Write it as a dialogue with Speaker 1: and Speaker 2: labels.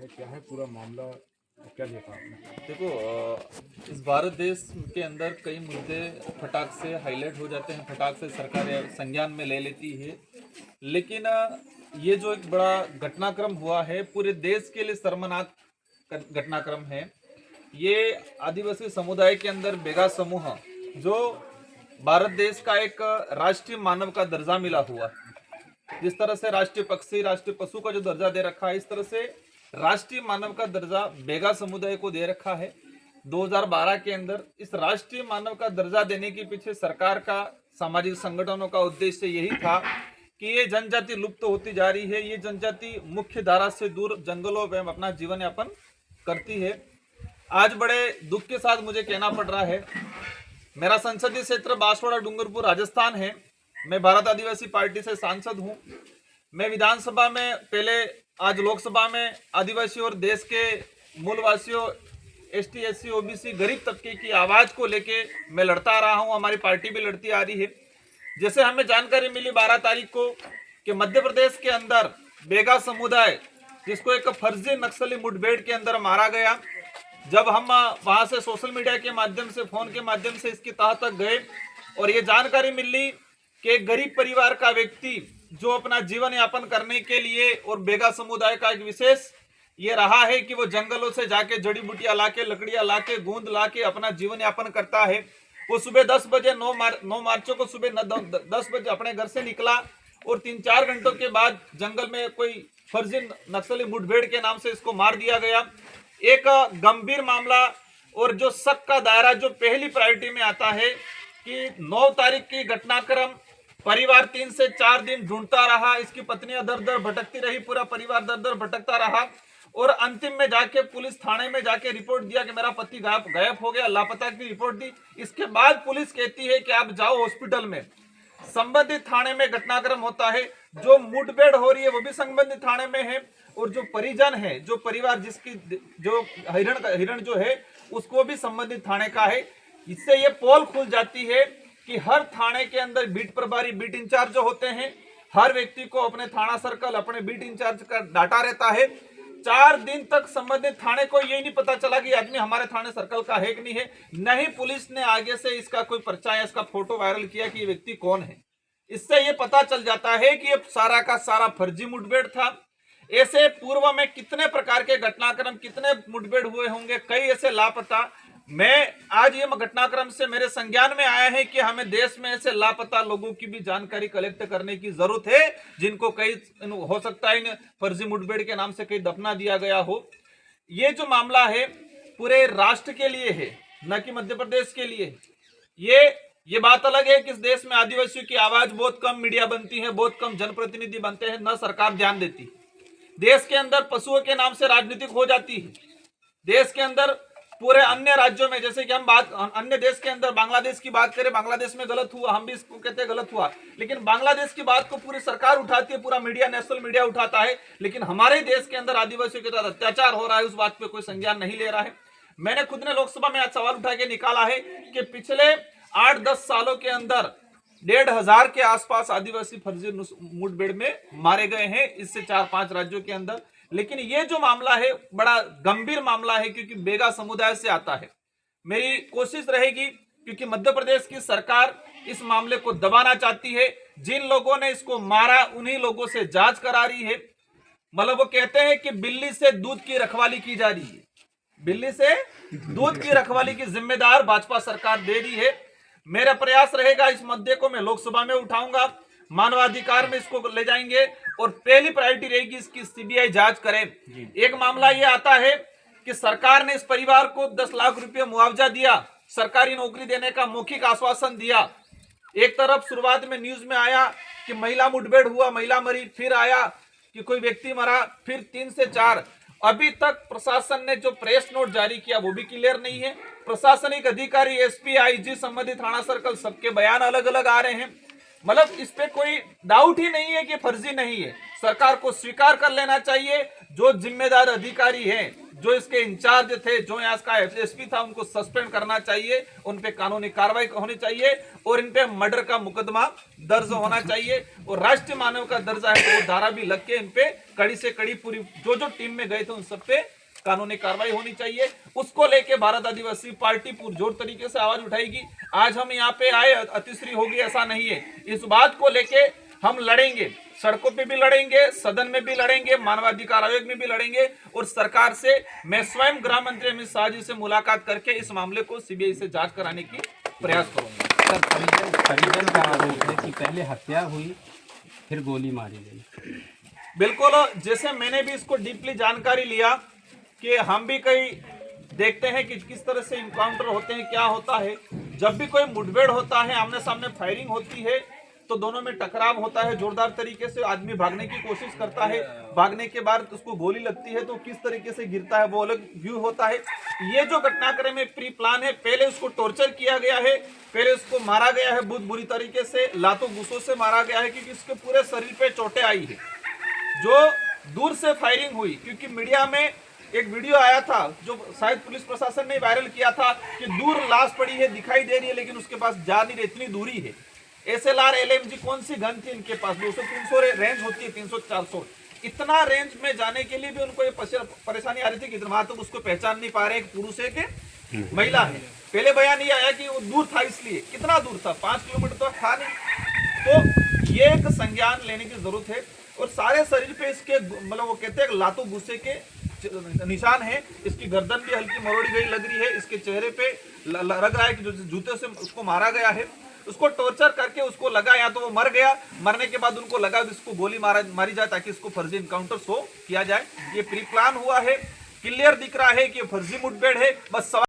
Speaker 1: है, क्या है पूरा मामला, क्या देखा आपने?
Speaker 2: देखो, इस भारत देश के अंदर कई मुद्दे फटाक से हाईलाइट हो जाते हैं, फटाक से सरकार संज्ञान में ले लेती है। लेकिन ये जो एक बड़ा घटनाक्रम हुआ है, पूरे देश के लिए शर्मनाक घटनाक्रम है। ये आदिवासी समुदाय के अंदर बेगा समूह, जो भारत देश का एक राष्ट्रीय मानव का दर्जा मिला हुआ, जिस तरह से राष्ट्रीय पक्षी, राष्ट्रीय पशु का जो दर्जा दे रखा है, इस तरह से राष्ट्रीय मानव का दर्जा बेगा समुदाय को दे रखा है। 2012 के अंदर इस राष्ट्रीय मानव का दर्जा देने के पीछे सरकार का, सामाजिक संगठनों का उद्देश्य यही था कि ये जनजाति लुप्त होती जा रही है, ये जनजाति मुख्य धारा से दूर जंगलों में अपना जीवन यापन करती है। आज बड़े दुख के साथ मुझे कहना पड़ रहा है, मेरा संसदीय क्षेत्र बांसवाड़ा डूंगरपुर राजस्थान है। मैं भारत आदिवासी पार्टी से सांसद हूं। मैं विधानसभा में पहले, आज लोकसभा में आदिवासी और देश के मूलवासियों, एसटी, एससी, ओबीसी, गरीब तबके की आवाज को लेके मैं लड़ता रहा हूं। हमारी पार्टी भी लड़ती आ रही है। जैसे हमें जानकारी मिली 12 तारीख को कि मध्य प्रदेश के अंदर बेगा समुदाय, जिसको एक फर्जी नक्सली मुठभेड़ के अंदर मारा गया, जब हम वहां से सोशल मीडिया के माध्यम से, फोन के माध्यम से इसकी तह तक गए और ये जानकारी मिली कि एक गरीब परिवार का व्यक्ति जो अपना जीवन यापन करने के लिए, और बेगा समुदाय का एक विशेष ये रहा है कि वो जंगलों से जाके जड़ी बूटियां लाके, लकड़ियां लाके, गूंद लाके अपना जीवन यापन करता है। वो सुबह 10 बजे 9 मार्च को सुबह 10 बजे अपने घर से निकला और 3-4 घंटों के बाद जंगल में कोई फर्जी नक्सली मुठभेड़ के नाम से इसको मार दिया गया। एक गंभीर मामला और जो शक का दायरा जो पहली प्रायोरिटी में आता है कि 9 तारीख की घटनाक्रम, परिवार 3 से 4 दिन ढूंढता रहा, इसकी पत्नी दर दर भटकती रही, पूरा परिवार दर दर भटकता रहा और अंतिम में जाके पुलिस थाने में जाके रिपोर्ट दिया कि मेरा पति गायब हो गया, लापता की रिपोर्ट दी। इसके बाद पुलिस कहती है कि आप जाओ हॉस्पिटल में। संबंधित थाने में घटनाक्रम होता है, जो मुठभेड़ हो रही है वो भी संबंधित थाने में है, और जो परिजन है, जो परिवार जिसकी जो हिरण जो है उसको भी संबंधित थाने का है। इससे ये पोल खुल जाती है कि हर थाने के अंदर बीट प्रभारी, बीट इंचार्ज जो होते हैं, हर व्यक्ति को अपने थाना सर्कल, अपने बीट इंचार्ज का डाटा रहता है। 4 दिन तक संबंधित थाने को यही नहीं पता चला कि आदमी हमारे थाने सर्कल का है कि नहीं है। नहीं पुलिस ने आगे से इसका कोई पर्चा या इसका फोटो वायरल किया कि ये व्यक्ति कौन है। इससे ये पता चल जाता है कि ये सारा का सारा फर्जी मुठभेड़ था। ऐसे पूर्व में कितने प्रकार के घटनाक्रम, कितने मुठभेड़ हुए होंगे, कई ऐसे लापता। मैं आज ये घटनाक्रम से मेरे संज्ञान में आया है कि हमें देश में ऐसे लापता लोगों की भी जानकारी कलेक्ट करने की जरूरत है, जिनको कई हो सकता है इन फर्जी मुठभेड़ के नाम से कहीं दफना दिया गया हो। ये जो मामला है पूरे राष्ट्र के लिए है, न कि मध्य प्रदेश के लिए। ये बात अलग है कि इस देश में आदिवासियों की आवाज बहुत कम मीडिया बनती है, बहुत कम जनप्रतिनिधि बनते हैं, न सरकार ध्यान देती। देश के अंदर पशुओं के नाम से राजनीतिक हो जाती है। देश के अंदर पूरे अन्य राज्यों में, जैसे कि हम बात अन्य देश के अंदर बांग्लादेश की बात करें, बांग्लादेश में गलत हुआ, हम भी इसको कहते हैं गलत हुआ, लेकिन बांग्लादेश की बात को पूरी सरकार उठाती है, पूरा मीडिया, नेशनल मीडिया उठाता है। लेकिन हमारे देश के अंदर आदिवासियों के साथ अत्याचार हो रहा है, उस बात पे कोई संज्ञान नहीं ले रहा है। मैंने खुद ने लोकसभा में आज सवाल उठा के निकाला है कि पिछले 8-10 सालों के अंदर 1,500 के आसपास आदिवासी फर्जी मुठभेड़ में मारे गए हैं, इससे 4-5 राज्यों के अंदर। लेकिन ये जो मामला है बड़ा गंभीर मामला है, क्योंकि बेगा समुदाय से आता है। मेरी कोशिश रहेगी, क्योंकि मध्य प्रदेश की सरकार इस मामले को दबाना चाहती है। जिन लोगों ने इसको मारा उन्हीं लोगों से जांच करा रही है। मतलब वो कहते हैं कि बिल्ली से दूध की रखवाली की जा रही है, बिल्ली से दूध की रखवाली की जिम्मेदार भाजपा सरकार दे रही है। मेरा प्रयास रहेगा, इस मुद्दे को मैं लोकसभा में उठाऊंगा, मानवाधिकार में इसको ले जाएंगे और पहली प्रायोरिटी रहेगी इसकी सीबीआई जांच करे। एक मामला ये आता है कि सरकार ने इस परिवार को 10 लाख रुपए मुआवजा दिया, सरकारी नौकरी देने का मौखिक आश्वासन दिया। एक तरफ शुरुआत में न्यूज में आया कि महिला मुठभेड़ हुआ, महिला मरी, फिर आया कि कोई व्यक्ति मरा, फिर 3 से 4। अभी तक प्रशासन ने जो प्रेस नोट जारी किया वो भी क्लियर नहीं है। प्रशासनिक अधिकारी, एसपी, आईजी, संबंधित थाना सर्कल, सबके बयान अलग अलग आ रहे हैं। मतलब इस पे कोई डाउट ही नहीं है कि फर्जी नहीं है। सरकार को स्वीकार कर लेना चाहिए, जो जिम्मेदार अधिकारी हैं, जो इसके इंचार्ज थे, जो यहाँ का एसपी था, उनको सस्पेंड करना चाहिए, उन पे कानूनी कार्रवाई होनी चाहिए और इन पे मर्डर का मुकदमा दर्ज होना चाहिए और राष्ट्रीय मानव का दर्जा है तो वो धारा भी लग के इन पे कड़ी से कड़ी पूरी जो टीम में गए थे उन सब पे कानूनी कार्रवाई होनी चाहिए। उसको लेके भारत आदिवासी पार्टी पुरजोर तरीके से आवाज उठाएगी। आज हम यहाँ पे आए अतिश्री होगी ऐसा नहीं है, इस बात को लेके हम लड़ेंगे, सड़कों पे भी लड़ेंगे, सदन में भी लड़ेंगे, मानवाधिकार आयोग में भी लड़ेंगे और सरकार से मैं स्वयं गृह मंत्री अमित शाह जी से मुलाकात करके इस मामले को सीबीआई से जांच कराने की प्रयास करूंगा।
Speaker 3: सर, परिजन का आरोप है कि पहले हत्या हुई फिर गोली मारी गई।
Speaker 2: बिल्कुल, जैसे मैंने भी इसको डीपली जानकारी लिया कि हम भी कई देखते हैं कि किस तरह से इनकाउंटर होते हैं, क्या होता है। जब भी कोई मुठभेड़ होता है, आमने सामने फायरिंग होती है तो दोनों में टकराव होता है, जोरदार तरीके से आदमी भागने की कोशिश करता है, भागने के बाद उसको गोली लगती है तो किस तरीके से गिरता है वो अलग व्यू होता है। ये जो घटनाक्रम में प्री प्लान है, पहले उसको टॉर्चर किया गया है, पहले उसको मारा गया है बहुत बुरी तरीके से, लातों घूसों से मारा गया है क्योंकि इसके पूरे शरीर पे चोटें आई है। जो दूर से फायरिंग हुई, क्योंकि मीडिया में एक वीडियो आया था जो शायद पुलिस प्रशासन ने वायरल किया था कि दूर लाश पड़ी है, दिखाई दे रही है लेकिन उसके पास जा नहीं रही, इतनी दूरी है। SLR LMG कौन सी गन थी इनके पास, 200-300 रेंज होती है, 300-400, इतना रेंज में जाने के लिए भी उनको ये परेशानी आ रही थी कि वहां तक उसको पहचान नहीं पा रहे कि पुरुष है कि महिला है। पहले बयान ये आया कि वो दूर था, इसलिए कितना दूर था, 5 किलोमीटर तो था नहीं। तो ये एक संज्ञान लेने की जरूरत है और सारे शरीर पे इसके मतलब वो कहते हैं लातों गुस्से के निशान है। इसकी गर्दन भी हल्की मरोड़ी गई लग रही है, इसके चेहरे पे लग रहा है कि जो जूते से उसको मारा गया है, उसको टॉर्चर करके उसको लगा या तो वो मर गया, मरने के बाद उनको लगा कि इसको गोली मारी जाए ताकि इसको फर्जी इनकाउंटर शो किया जाए। ये प्री प्लान हुआ है, क्लियर दिख रहा है कि फर्जी मुठभेड़ है। बस